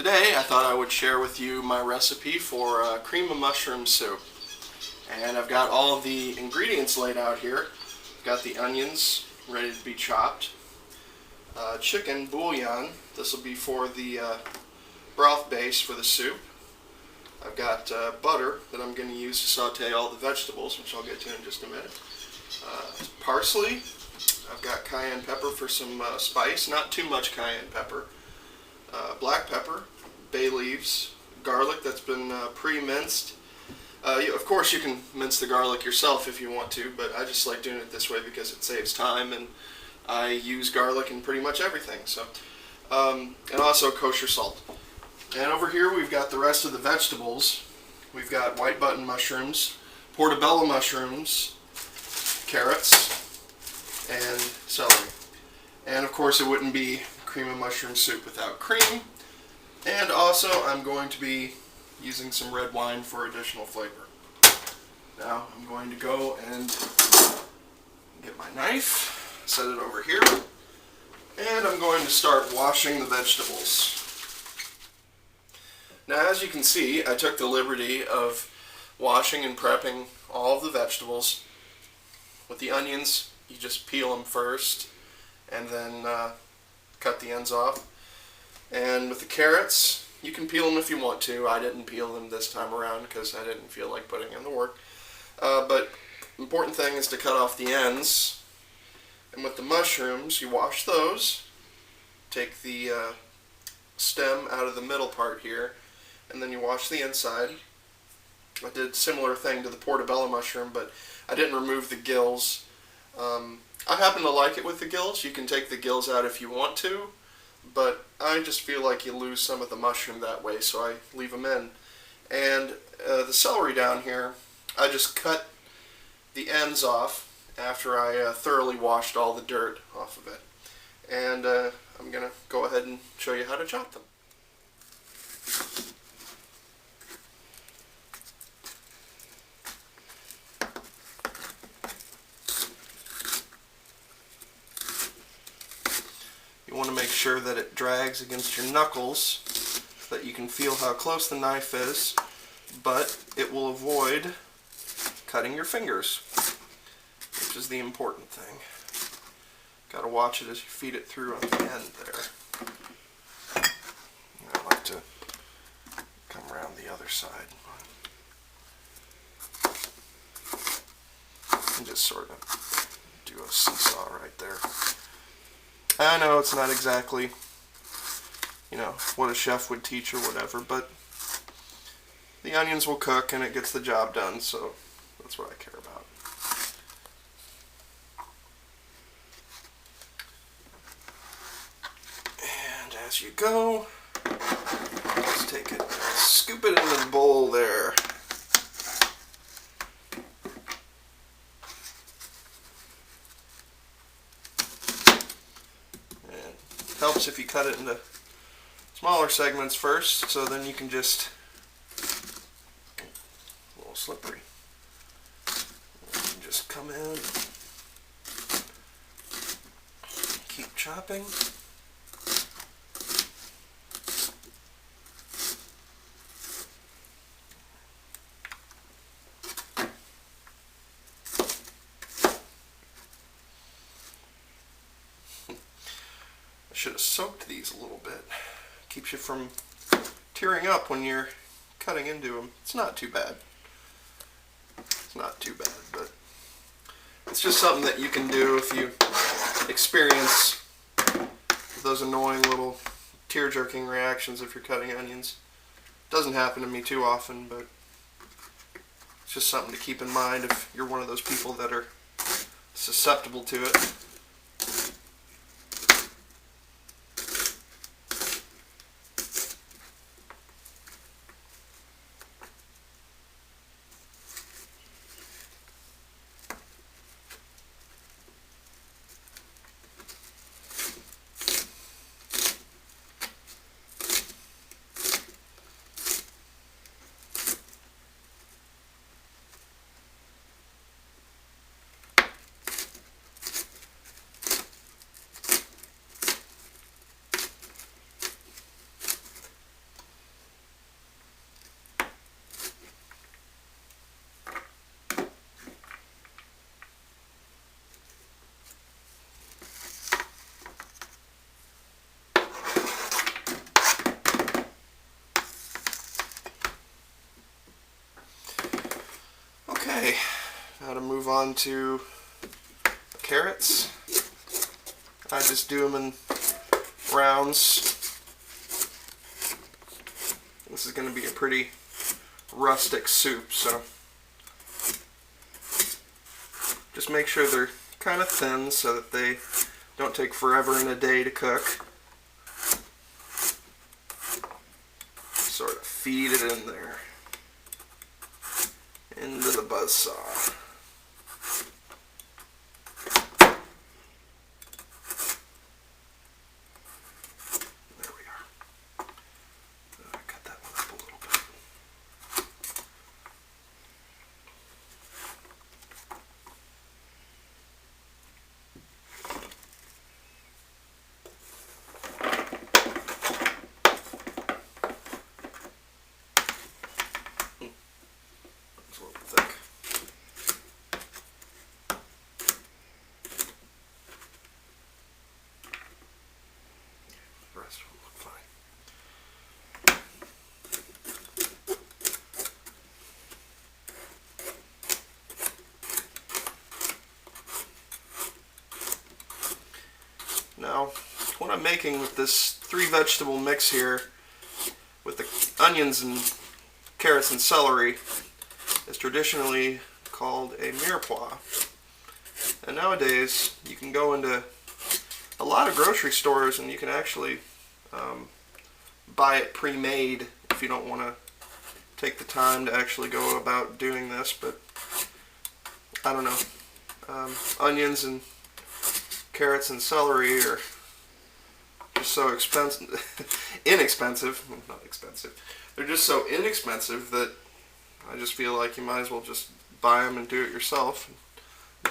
Today I thought I would share with you my recipe for cream of mushroom soup. And I've got all of the ingredients laid out here. I've got the onions ready to be chopped. Chicken bouillon, this will be for the broth base for the soup. I've got butter that I'm going to use to saute all the vegetables, which I'll get to in just a minute. Parsley. I've got cayenne pepper for some spice, not too much cayenne pepper. Black pepper, bay leaves, garlic that's been pre-minced. Of course you can mince the garlic yourself if you want to, but I just like doing it this way because it saves time, and I use garlic in pretty much everything. So, and also kosher salt. And over here we've got the rest of the vegetables. We've got white button mushrooms, portobello mushrooms, carrots, and celery. And of course it wouldn't be cream of mushroom soup without cream. And also I'm going to be using some red wine for additional flavor. Now I'm going to go and get my knife, set it over here, and I'm going to start washing the vegetables. Now, as you can see, I took the liberty of washing and prepping all of the vegetables. With the onions, you just peel them first and then cut the ends off. And with the carrots, you can peel them if you want to. I didn't peel them this time around because I didn't feel like putting in the work. But the important thing is to cut off the ends. And with the mushrooms, you wash those. Take the stem out of the middle part here, and then you wash the inside. I did a similar thing to the portobello mushroom, but I didn't remove the gills. I happen to like it with the gills. You can take the gills out if you want to, but I just feel like you lose some of the mushroom that way, so I leave them in. And the celery down here, I just cut the ends off after I thoroughly washed all the dirt off of it. And I'm going to go ahead and show you how to chop them. You want to make sure that it drags against your knuckles so that you can feel how close the knife is, but it will avoid cutting your fingers, which is the important thing. Got to watch it as you feed it through on the end there. I like to come around the other side and just sort of do a seesaw right there. I know it's not exactly, what a chef would teach or whatever, but the onions will cook and it gets the job done, so that's what I care about. And as you go, just take it, scoop it into the bowl there. Helps if you cut it into smaller segments first, so then you can just, a little slippery, you can just come in, keep chopping. I should have soaked these a little bit. Keeps you from tearing up when you're cutting into them. It's not too bad. It's not too bad, but it's just something that you can do if you experience those annoying little tear-jerking reactions if you're cutting onions. Doesn't happen to me too often, but it's just something to keep in mind if you're one of those people that are susceptible to it. move on to carrots. I just do them in rounds. This is going to be a pretty rustic soup, so just make sure they're kind of thin so that they don't take forever and a day to cook. Sort of feed it in there into the buzzsaw. There we are. Cut that one up a little bit. It's a little thick. The rest will look fine. Now, what I'm making with this 3-vegetable mix here, with the onions and carrots and celery, is traditionally called a mirepoix. And nowadays, you can go into a lot of grocery stores and you can actually buy it pre-made if you don't want to take the time to actually go about doing this. But I don't know. Onions and carrots and celery are just so inexpensive. Not expensive. They're just so inexpensive that I just feel like you might as well just buy them and do it yourself.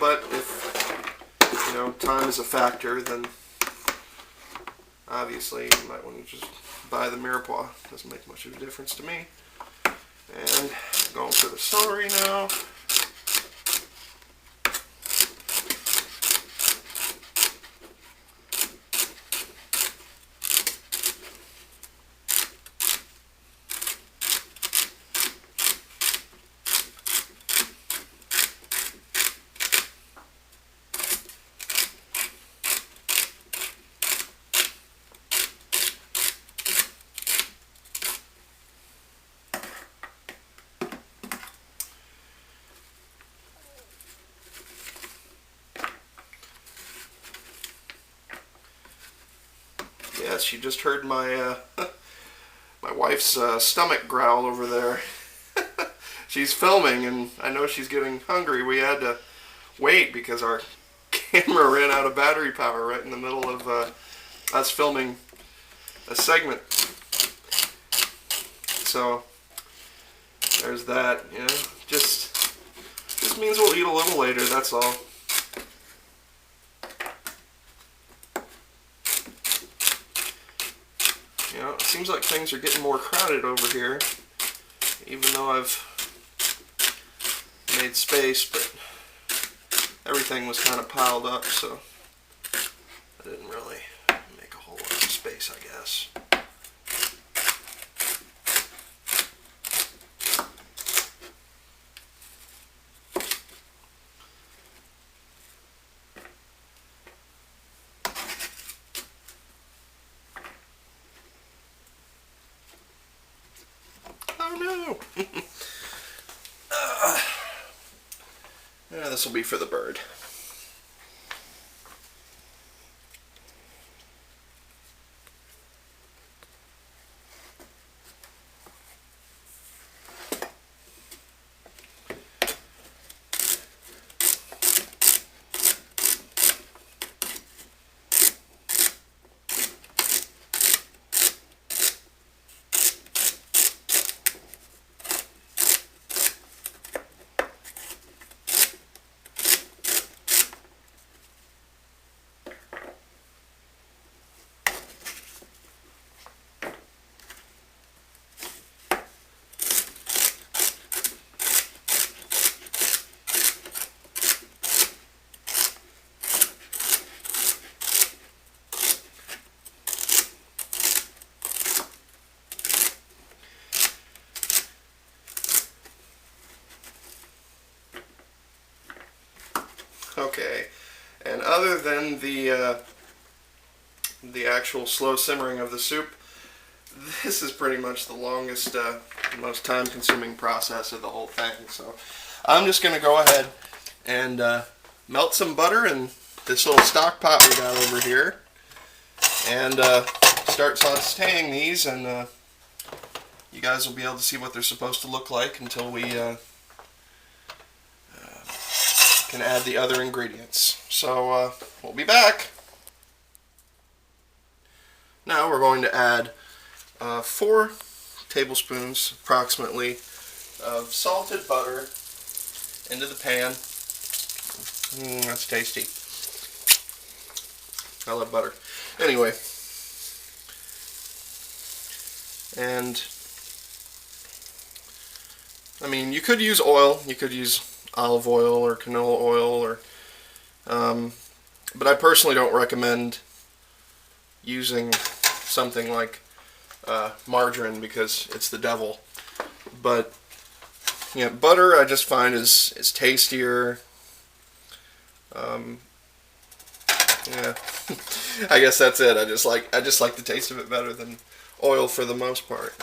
But if, you know, time is a factor, then obviously you might want to just buy the mirepoix. Doesn't make much of a difference to me. And going for the celery now. Yes, you just heard my my wife's stomach growl over there. She's filming, and I know she's getting hungry. We had to wait because our camera ran out of battery power right in the middle of us filming a segment. So there's that. You know, just means we'll eat a little later. That's all. You know, it seems like things are getting more crowded over here, even though I've made space, but everything was kind of piled up, so I didn't really make a whole lot of space, I guess. Oh no! Yeah, this will be for the bird. Okay, and other than the actual slow simmering of the soup, this is pretty much the longest, most time-consuming process of the whole thing. So I'm just going to go ahead and melt some butter in this little stock pot we got over here, and start sauteing these, and you guys will be able to see what they're supposed to look like until we can add the other ingredients. So we'll be back. Now we're going to add 4 tablespoons approximately of salted butter into the pan. That's tasty. I love butter. Anyway, and I mean, you could use oil. You could use olive oil or canola oil, or but I personally don't recommend using something like margarine because it's the devil. But yeah, butter I just find is tastier. Yeah, I guess that's it. I just like the taste of it better than oil for the most part.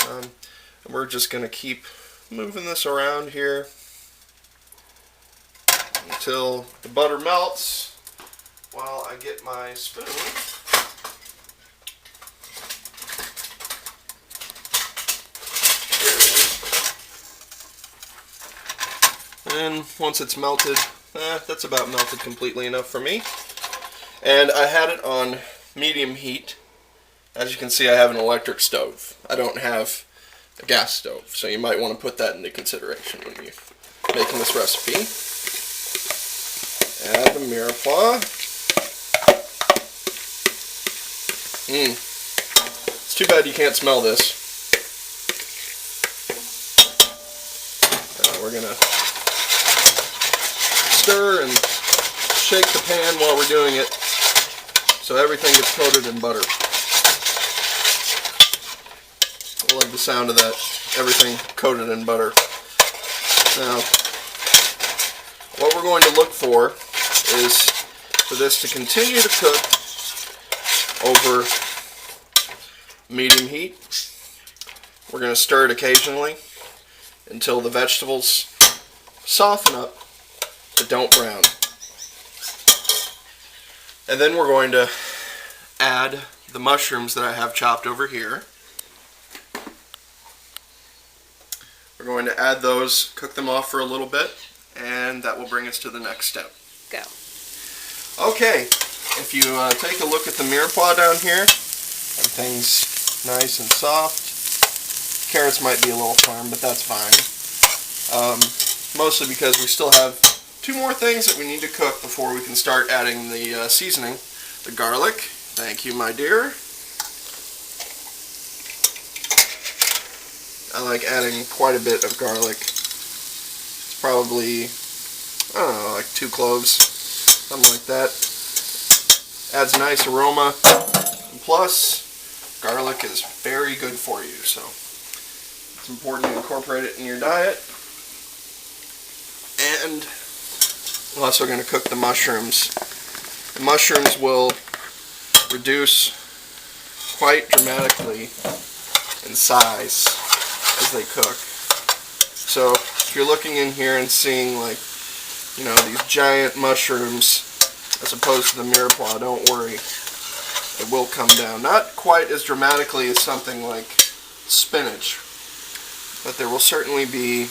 We're just gonna keep moving this around here until the butter melts while I get my spoon. And once it's melted, that's about melted completely enough for me. And I had it on medium heat. As you can see, I have an electric stove. I don't have a gas stove, so you might want to put that into consideration when you're making this recipe. Add the mirepoix. It's too bad you can't smell this. We're gonna stir and shake the pan while we're doing it so everything gets coated in butter. I love the sound of that, everything coated in butter. Now, what we're going to look for is for this to continue to cook over medium heat. We're going to stir it occasionally until the vegetables soften up but don't brown. And then we're going to add the mushrooms that I have chopped over here. We're going to add those, cook them off for a little bit, and that will bring us to the next step. Go. Okay, if you take a look at the mirepoix down here, everything's nice and soft. Carrots might be a little firm, but that's fine. Mostly because we still have 2 more things that we need to cook before we can start adding the seasoning. The garlic. Thank you, my dear. I like adding quite a bit of garlic. It's probably, I don't know, like 2 cloves, something like that. Adds a nice aroma. And plus, garlic is very good for you, so it's important to incorporate it in your diet. And we're also going to cook the mushrooms. The mushrooms will reduce quite dramatically in size as they cook. So if you're looking in here and seeing, like, you know, these giant mushrooms as opposed to the mirepoix, don't worry, it will come down. Not quite as dramatically as something like spinach, but there will certainly be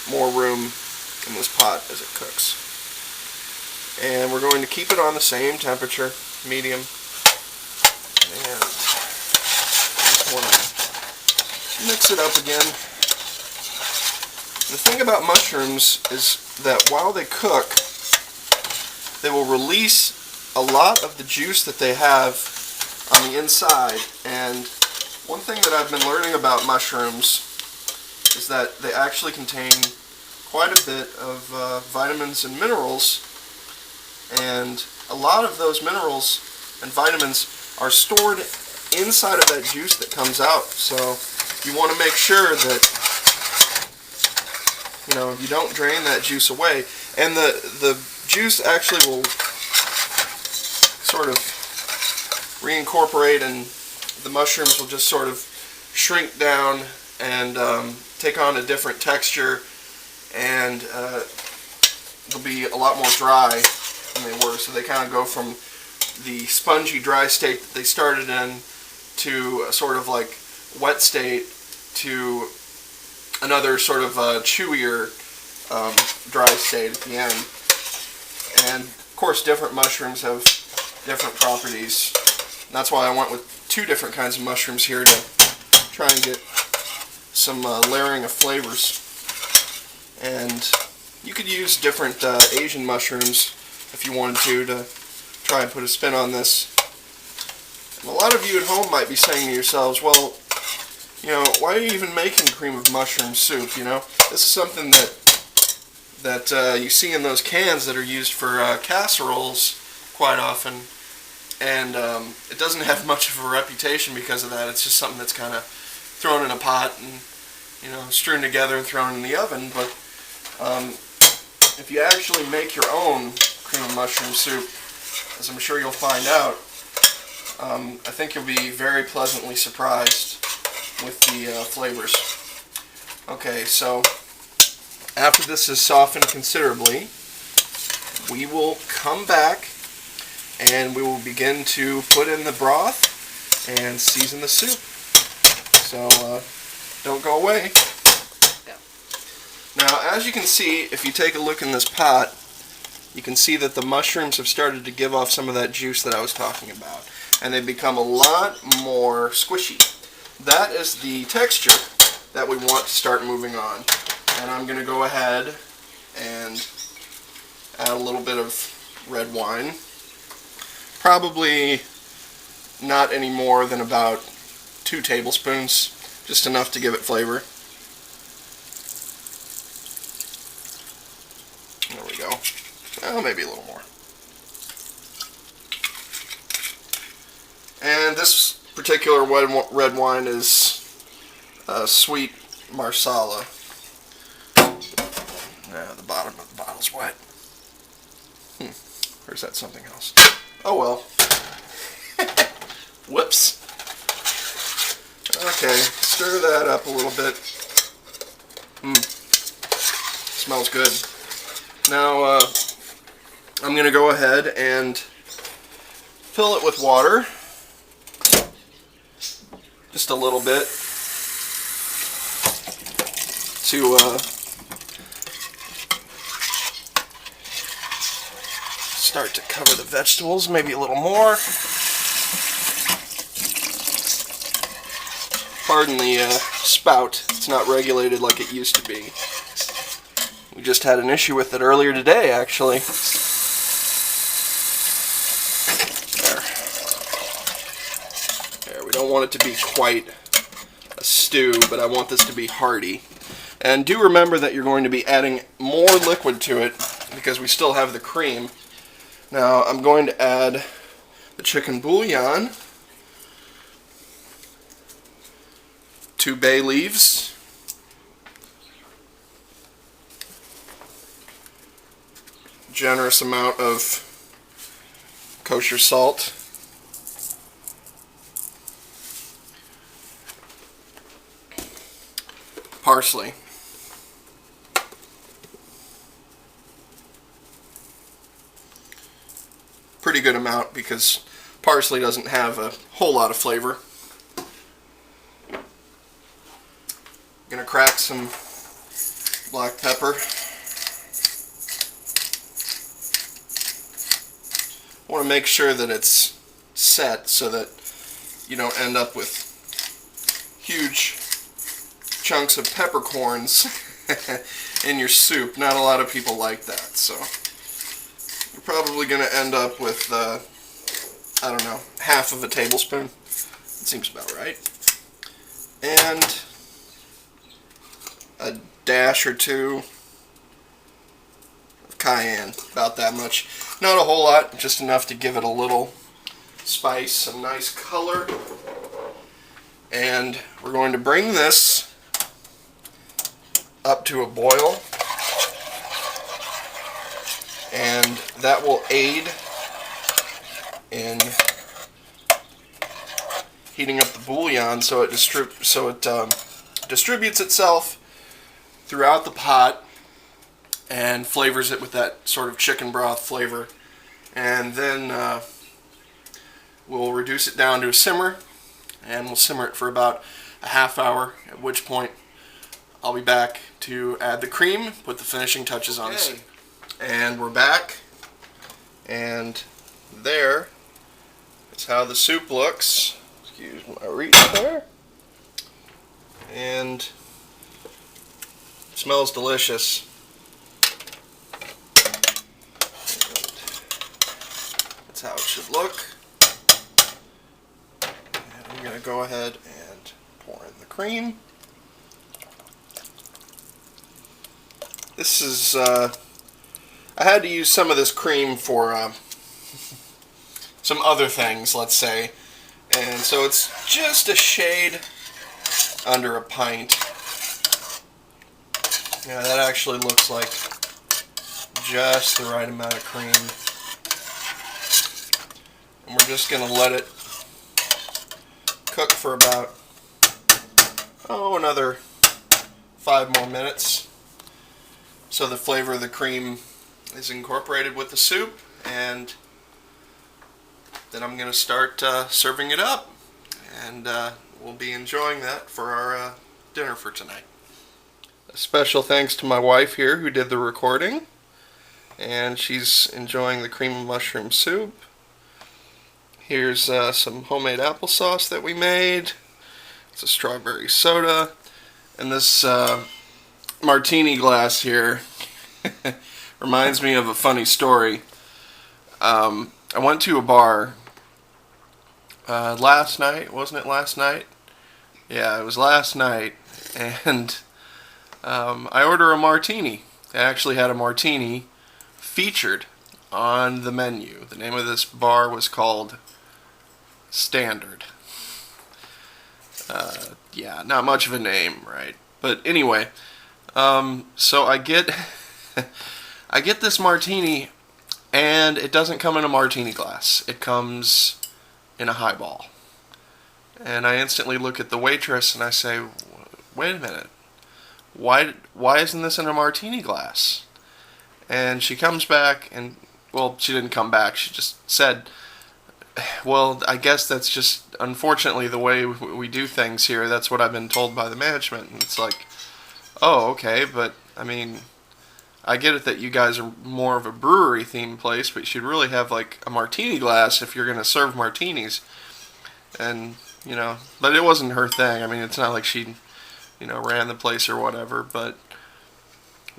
more room in this pot as it cooks. And we're going to keep it on the same temperature, medium. And just want to mix it up again. The thing about mushrooms is that while they cook, they will release a lot of the juice that they have on the inside. And one thing that I've been learning about mushrooms is that they actually contain quite a bit of vitamins and minerals, and a lot of those minerals and vitamins are stored inside of that juice that comes out. So you want to make sure that, you know, you don't drain that juice away. And the juice actually will sort of reincorporate, and the mushrooms will just sort of shrink down and take on a different texture, and they'll be a lot more dry than they were. So they kind of go from the spongy dry state that they started in to a sort of like wet state to another sort of chewier dry state at the end. And of course different mushrooms have different properties. And that's why I went with 2 different kinds of mushrooms here to try and get some layering of flavors. And you could use different Asian mushrooms if you wanted to try and put a spin on this. And a lot of you at home might be saying to yourselves, well, you know, why are you even making cream of mushroom soup? You know, this is something that you see in those cans that are used for casseroles quite often, and it doesn't have much of a reputation because of that. It's just something that's kind of thrown in a pot and, you know, strewn together and thrown in the oven. But if you actually make your own cream of mushroom soup, as I'm sure you'll find out, I think you'll be very pleasantly surprised with the flavors. Okay, so after this is softened considerably, we will come back and we will begin to put in the broth and season the soup. So don't go away. Go. Now, as you can see, if you take a look in this pot, you can see that the mushrooms have started to give off some of that juice that I was talking about, and they've become a lot more squishy. That is the texture that we want to start moving on. And I'm going to go ahead and add a little bit of red wine. Probably not any more than about 2 tablespoons, just enough to give it flavor. There we go. Well, maybe a little more. And this particular red wine is sweet Marsala. The bottom of the bottle's wet. Or is that something else? Oh well. Whoops. Okay, stir that up a little bit. Smells good. Now, I'm going to go ahead and fill it with water. Just a little bit. To start to cover the vegetables, maybe a little more. Pardon the spout, it's not regulated like it used to be. We just had an issue with it earlier today, actually. There, we don't want it to be quite a stew, but I want this to be hearty. And do remember that you're going to be adding more liquid to it because we still have the cream. Now I'm going to add the chicken bouillon, 2 bay leaves, generous amount of kosher salt, parsley, pretty good amount because parsley doesn't have a whole lot of flavor. I'm gonna crack some black pepper. I want to make sure that it's set so that you don't end up with huge chunks of peppercorns in your soup. Not a lot of people like that, so you're probably going to end up with, I don't know, half of a tablespoon. It seems about right. And a dash or 2 of cayenne, about that much. Not a whole lot, just enough to give it a little spice, some nice color. And we're going to bring this up to a boil. and that will aid in heating up the bouillon so it distributes itself throughout the pot and flavors it with that sort of chicken broth flavor. And then we'll reduce it down to a simmer, and we'll simmer it for about a half hour, at which point I'll be back to add the cream, put the finishing touches on it. And we're back, and there is how the soup looks. Excuse my reach there. And it smells delicious. That's how it should look. And I'm going to go ahead and pour in the cream. This is, I had to use some of this cream for some other things, let's say. And so it's just a shade under a pint. Yeah, that actually looks like just the right amount of cream. And we're just going to let it cook for about, another 5 more minutes. So the flavor of the cream is incorporated with the soup, and then I'm going to start serving it up, and we'll be enjoying that for our dinner for tonight. A special thanks to my wife here who did the recording, and she's enjoying the cream of mushroom soup. Here's some homemade applesauce that we made. It's a strawberry soda, and this martini glass here reminds me of a funny story. I went to a bar last night, wasn't it last night? Yeah, it was last night, and I ordered a martini. They actually had a martini featured on the menu. The name of this bar was called Standard. Yeah, not much of a name, right? But anyway, so I get I get this martini, and it doesn't come in a martini glass. It comes in a highball. And I instantly look at the waitress and I say, wait a minute, why isn't this in a martini glass? And she comes back and, well, she didn't come back, she just said, well, I guess that's just unfortunately the way we do things here. That's what I've been told by the management. And it's like, oh, okay, but I mean, I get it that you guys are more of a brewery themed place, but you should really have like a martini glass if you're going to serve martinis. And, you know, but it wasn't her thing. I mean, it's not like she, you know, ran the place or whatever. But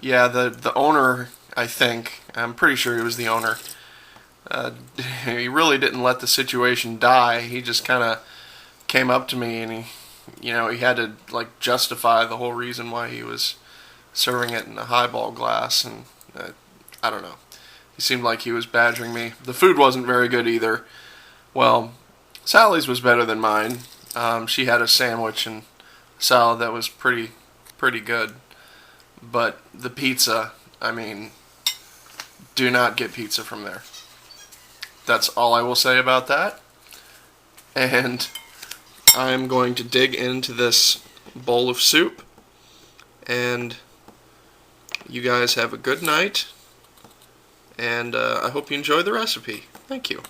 yeah, the owner, I'm pretty sure he was the owner. He really didn't let the situation die. He just kind of came up to me, and he had to like justify the whole reason why he was serving it in a highball glass, and I don't know. He seemed like he was badgering me. The food wasn't very good either. Well, Sally's was better than mine. She had a sandwich and salad that was pretty good. But the pizza, I mean, do not get pizza from there. That's all I will say about that. And I'm going to dig into this bowl of soup, and you guys have a good night, and I hope you enjoy the recipe. Thank you.